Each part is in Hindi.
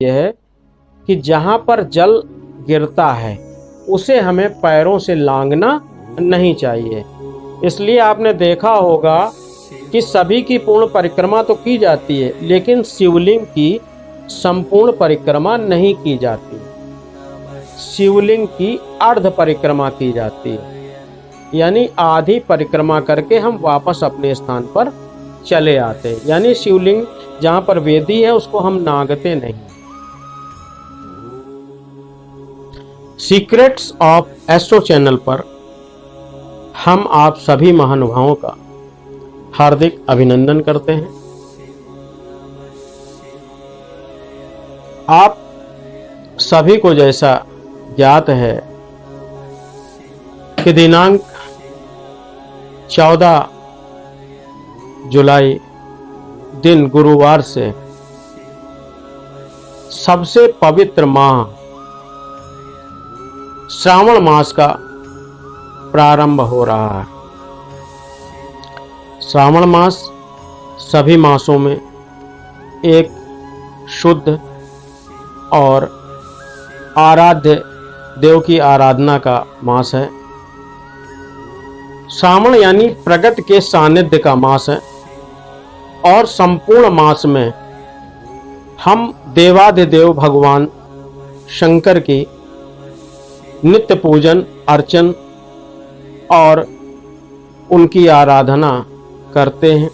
यह है कि जहाँ पर जल गिरता है उसे हमें पैरों से लांघना नहीं चाहिए। इसलिए आपने देखा होगा कि सभी की पूर्ण परिक्रमा तो की जाती है, लेकिन शिवलिंग की संपूर्ण परिक्रमा नहीं की जाती। शिवलिंग की अर्ध परिक्रमा की जाती है, यानी आधी परिक्रमा करके हम वापस अपने स्थान पर चले आते हैं। यानी शिवलिंग जहाँ पर वेदी है उसको हम नागते नहीं। सीक्रेट्स ऑफ एस्ट्रो चैनल पर हम आप सभी महानुभावों का हार्दिक अभिनंदन करते हैं। आप सभी को जैसा ज्ञात है कि दिनांक 14 जुलाई दिन गुरुवार से सबसे पवित्र माह श्रावण मास का प्रारंभ हो रहा है। श्रावण मास सभी मासों में एक शुद्ध और आराध्य देव की आराधना का मास है। श्रावण यानी प्रगट के सानिध्य का मास है और संपूर्ण मास में हम देवाधिदेव भगवान शंकर की नित्य पूजन अर्चन और उनकी आराधना करते हैं।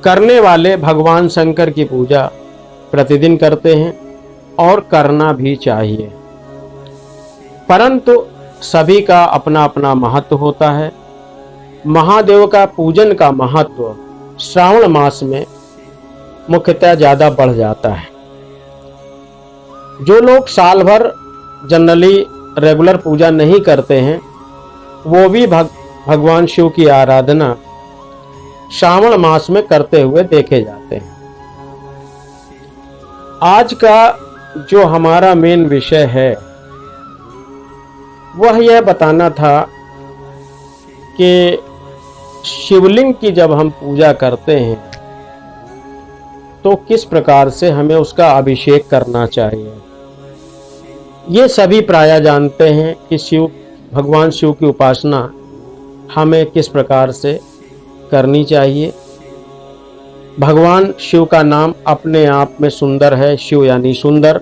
करने वाले भगवान शंकर की पूजा प्रतिदिन करते हैं और करना भी चाहिए, परंतु सभी का अपना अपना महत्व होता है। महादेव का पूजन का महत्व श्रावण मास में मुख्यतः ज़्यादा बढ़ जाता है। जो लोग साल भर जनरली रेगुलर पूजा नहीं करते हैं वो भी भगवान शिव की आराधना श्रावण मास में करते हुए देखे जाते हैं। आज का जो हमारा मेन विषय है वह यह बताना था कि शिवलिंग की जब हम पूजा करते हैं तो किस प्रकार से हमें उसका अभिषेक करना चाहिए। ये सभी प्रायः जानते हैं कि भगवान शिव की उपासना हमें किस प्रकार से करनी चाहिए। भगवान शिव का नाम अपने आप में सुंदर है। शिव यानी सुंदर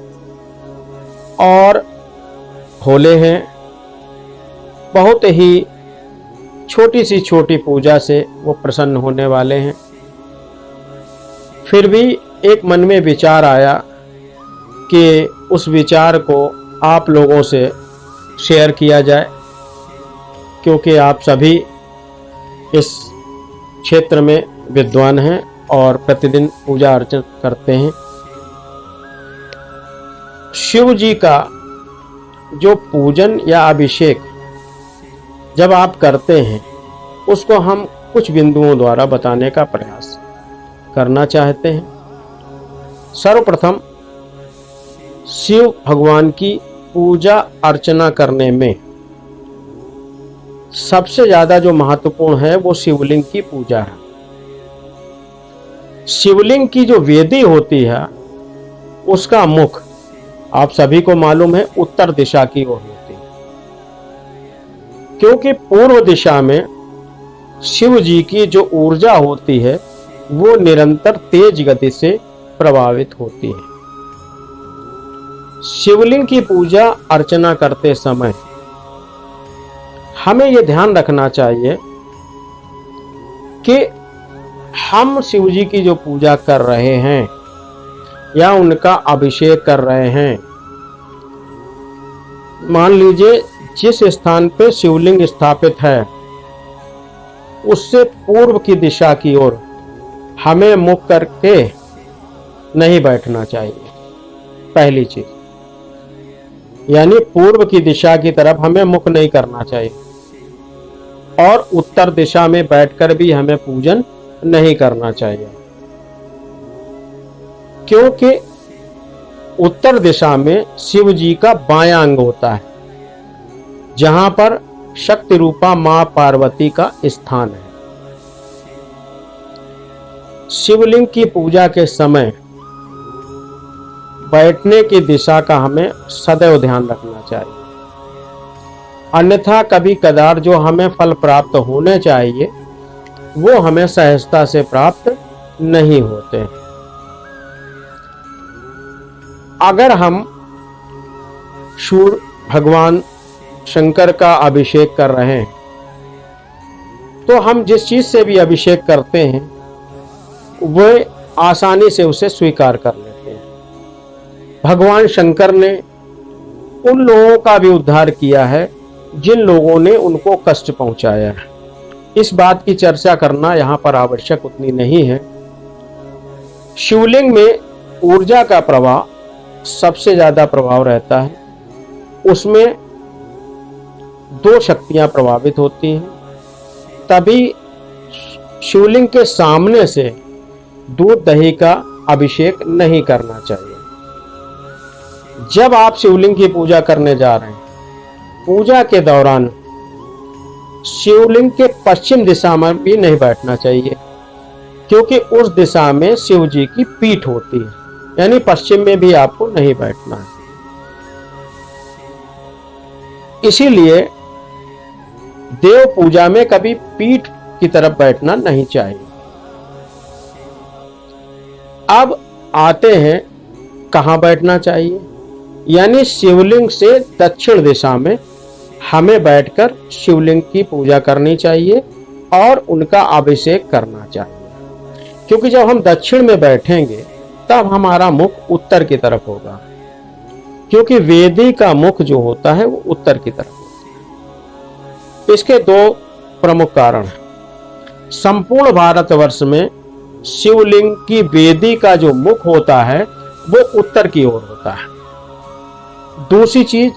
और भोले हैं। बहुत ही छोटी सी छोटी पूजा से वो प्रसन्न होने वाले हैं। फिर भी एक मन में विचार आया कि उस विचार को आप लोगों से शेयर किया जाए, क्योंकि आप सभी इस क्षेत्र में विद्वान हैं और प्रतिदिन पूजा अर्चना करते हैं। शिव जी का जो पूजन या अभिषेक जब आप करते हैं उसको हम कुछ बिंदुओं द्वारा बताने का प्रयास करना चाहते हैं। सर्वप्रथम शिव भगवान की पूजा अर्चना करने में सबसे ज्यादा जो महत्वपूर्ण है वो शिवलिंग की पूजा है। शिवलिंग की जो वेदी होती है उसका मुख आप सभी को मालूम है उत्तर दिशा की ओर होती है, क्योंकि पूर्व दिशा में शिव जी की जो ऊर्जा होती है वो निरंतर तेज गति से प्रभावित होती है। शिवलिंग की पूजा अर्चना करते समय हमें यह ध्यान रखना चाहिए कि हम शिव जी की जो पूजा कर रहे हैं या उनका अभिषेक कर रहे हैं, मान लीजिए जिस स्थान पे शिवलिंग स्थापित है उससे पूर्व की दिशा की ओर हमें मुख करके नहीं बैठना चाहिए। पहली चीज, यानी पूर्व की दिशा की तरफ हमें मुख नहीं करना चाहिए और उत्तर दिशा में बैठकर भी हमें पूजन नहीं करना चाहिए, क्योंकि उत्तर दिशा में शिव जी का बायां अंग होता है जहां पर शक्ति रूपा मां पार्वती का स्थान है। शिवलिंग की पूजा के समय बैठने की दिशा का हमें सदैव ध्यान रखना चाहिए। अन्यथा कभी कदार जो हमें फल प्राप्त होने चाहिए वो हमें सहजता से प्राप्त नहीं होते। अगर हम भगवान शंकर का अभिषेक कर रहे हैं तो हम जिस चीज से भी अभिषेक करते हैं वह आसानी से उसे स्वीकार कर लेते हैं। भगवान शंकर ने उन लोगों का भी उद्धार किया है जिन लोगों ने उनको कष्ट पहुंचाया है। इस बात की चर्चा करना यहां पर आवश्यक उतनी नहीं है। शिवलिंग में ऊर्जा का प्रवाह सबसे ज्यादा प्रभाव रहता है। उसमें दो शक्तियां प्रभावित होती हैं, तभी शिवलिंग के सामने से दूध दही का अभिषेक नहीं करना चाहिए। जब आप शिवलिंग की पूजा करने जा रहे हैं, पूजा के दौरान शिवलिंग के पश्चिम दिशा में भी नहीं बैठना चाहिए, क्योंकि उस दिशा में शिव जी की पीठ होती है, यानी पश्चिम में भी आपको नहीं बैठना है। इसीलिए देव पूजा में कभी पीठ की तरफ बैठना नहीं चाहिए। अब आते हैं कहां बैठना चाहिए, यानी शिवलिंग से दक्षिण दिशा में हमें बैठकर शिवलिंग की पूजा करनी चाहिए और उनका अभिषेक करना चाहिए। क्योंकि जब हम दक्षिण में बैठेंगे तब हमारा मुख उत्तर की तरफ होगा, क्योंकि वेदी का मुख जो होता है वो उत्तर की तरफ होता है। इसके दो प्रमुख कारण हैं। संपूर्ण भारतवर्ष में शिवलिंग की वेदी का जो मुख होता है वो उत्तर की ओर होता है। दूसरी चीज,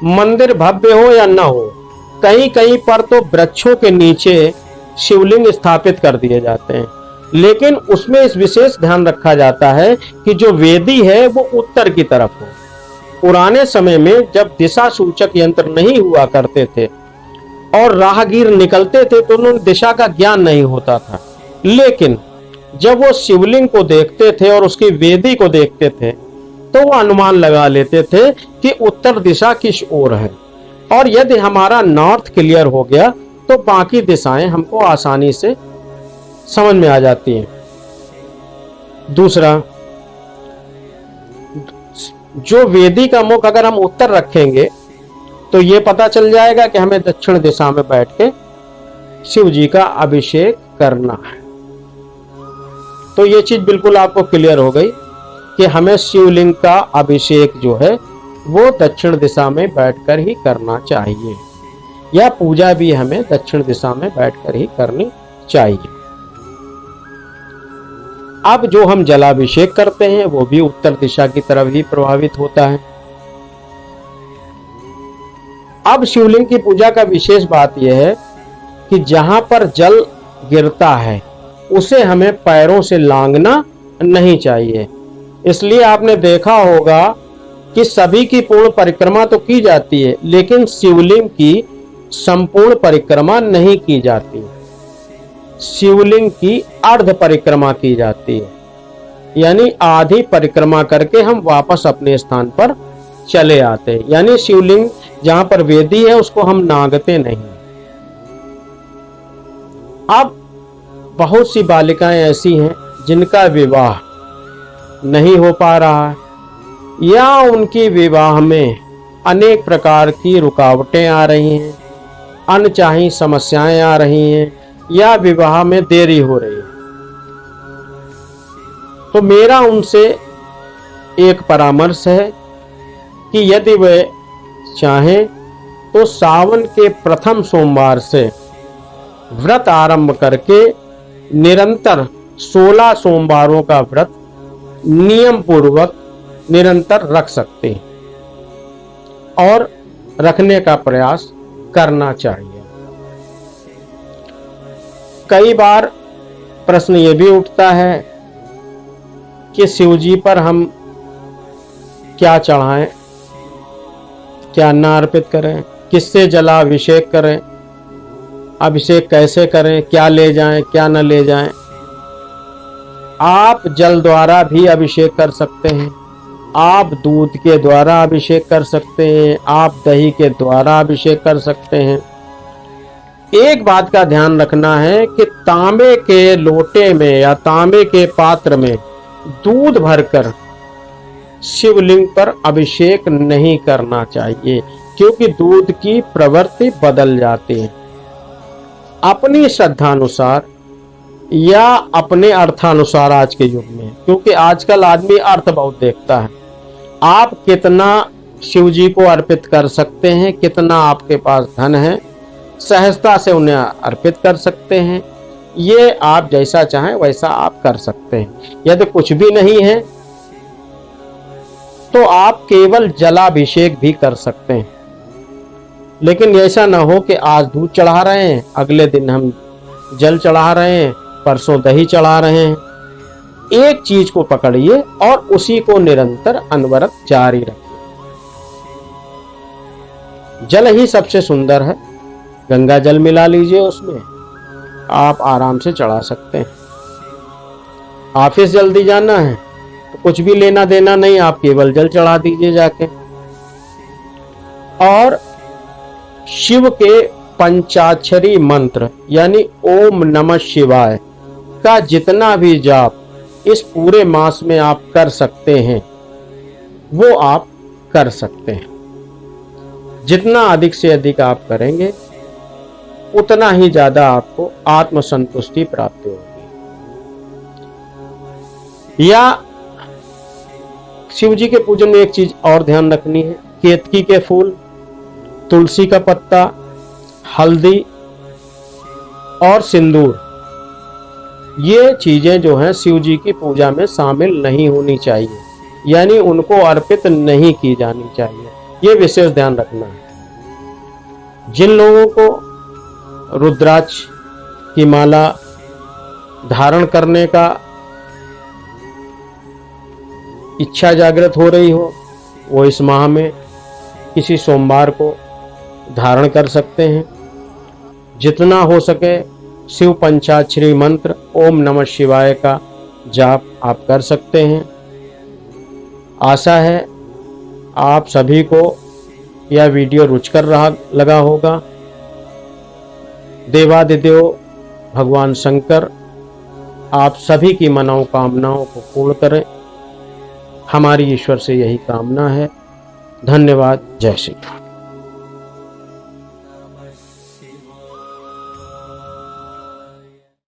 मंदिर भव्य हो या न हो, कहीं कहीं पर तो वृक्षों के नीचे शिवलिंग स्थापित कर दिए जाते हैं, लेकिन उसमें इस विशेष ध्यान रखा जाता है कि जो वेदी है वो उत्तर की तरफ हो। पुराने समय में जब दिशा सूचक यंत्र नहीं हुआ करते थे और राहगीर निकलते थे तो उन्हें दिशा का ज्ञान नहीं होता था, लेकिन जब वो शिवलिंग को देखते थे और उसकी वेदी को देखते थे तो वो अनुमान लगा लेते थे कि उत्तर दिशा किस ओर है, और यदि हमारा नॉर्थ क्लियर हो गया तो बाकी दिशाएं हमको आसानी से समझ में आ जाती हैं। दूसरा, जो वेदी का मुख अगर हम उत्तर रखेंगे तो ये पता चल जाएगा कि हमें दक्षिण दिशा में बैठ के शिव जी का अभिषेक करना है। तो ये चीज बिल्कुल आपको क्लियर हो गई कि हमें शिवलिंग का अभिषेक जो है वो दक्षिण दिशा में बैठकर ही करना चाहिए, या पूजा भी हमें दक्षिण दिशा में बैठकर ही करनी चाहिए। अब जो हम जलाभिषेक करते हैं वो भी उत्तर दिशा की तरफ ही प्रभावित होता है। अब शिवलिंग की पूजा का विशेष बात यह है कि जहां पर जल गिरता है उसे हमें पैरों से लांघना नहीं चाहिए। इसलिए आपने देखा होगा कि सभी की पूर्ण परिक्रमा तो की जाती है, लेकिन शिवलिंग की संपूर्ण परिक्रमा नहीं की जाती। शिवलिंग की अर्ध परिक्रमा की जाती है, यानी आधी परिक्रमा करके हम वापस अपने स्थान पर चले आते हैं। यानी शिवलिंग जहां पर वेदी है उसको हम नागते नहीं। अब बहुत सी बालिकाएं ऐसी हैं जिनका विवाह नहीं हो पा रहा है, या उनकी विवाह में अनेक प्रकार की रुकावटें आ रही हैं, अनचाही समस्याएं आ रही हैं, या विवाह में देरी हो रही है। तो मेरा उनसे एक परामर्श है कि यदि वे चाहें तो सावन के प्रथम सोमवार से व्रत आरंभ करके निरंतर 16 सोमवारों का व्रत नियम पूर्वक निरंतर रख सकते हैं और रखने का प्रयास करना चाहिए। कई बार प्रश्न ये भी उठता है कि शिवजी पर हम क्या चढ़ाएं, क्या अन्न अर्पित करें, किससे जलाभिषेक करें, अभिषेक कैसे करें, क्या ले जाएं, क्या न ले जाएं। आप जल द्वारा भी अभिषेक कर सकते हैं, आप दूध के द्वारा अभिषेक कर सकते हैं, आप दही के द्वारा अभिषेक कर सकते हैं। एक बात का ध्यान रखना है कि तांबे के लोटे में या तांबे के पात्र में दूध भरकर शिवलिंग पर अभिषेक नहीं करना चाहिए, क्योंकि दूध की प्रवृत्ति बदल जाती है। अपनी श्रद्धानुसार या अपने अर्थानुसार आज के युग में, क्योंकि आजकल आदमी अर्थ बहुत देखता है, आप कितना शिव जी को अर्पित कर सकते हैं, कितना आपके पास धन है, सहजता से उन्हें अर्पित कर सकते हैं। ये आप जैसा चाहें वैसा आप कर सकते हैं। यदि कुछ भी नहीं है तो आप केवल जलाभिषेक भी कर सकते हैं। लेकिन ऐसा ना हो कि आज दूध चढ़ा रहे हैं, अगले दिन हम जल चढ़ा रहे हैं, परसों दही चढ़ा रहे हैं। एक चीज को पकड़िए और उसी को निरंतर अनवरत जारी रखिए। जल ही सबसे सुंदर है, गंगा जल मिला लीजिए, उसमें आप आराम से चढ़ा सकते हैं। ऑफिस जल्दी जाना है तो कुछ भी लेना देना नहीं, आप केवल जल चढ़ा दीजिए जाके। और शिव के पंचाक्षरी मंत्र यानी ओम नमः शिवाय का जितना भी जाप इस पूरे मास में आप कर सकते हैं वो आप कर सकते हैं। जितना अधिक से अधिक आप करेंगे उतना ही ज्यादा आपको आत्मसंतुष्टि प्राप्त होगी। या शिव जी के पूजन में एक चीज और ध्यान रखनी है, केतकी के फूल, तुलसी का पत्ता, हल्दी और सिंदूर, ये चीजें जो हैं शिव जी की पूजा में शामिल नहीं होनी चाहिए, यानी उनको अर्पित नहीं की जानी चाहिए। ये विशेष ध्यान रखना है। जिन लोगों को रुद्राक्ष की माला धारण करने का इच्छा जागृत हो रही हो, वो इस माह में किसी सोमवार को धारण कर सकते हैं। जितना हो सके शिव पंचाक्षरी मंत्र ओम नमः शिवाय का जाप आप कर सकते हैं। आशा है आप सभी को यह वीडियो रुचिकर लगा होगा। देवादिदेव भगवान शंकर आप सभी की मनोकामनाओं को पूर्ण करें, हमारी ईश्वर से यही कामना है। धन्यवाद। जय श्री राम।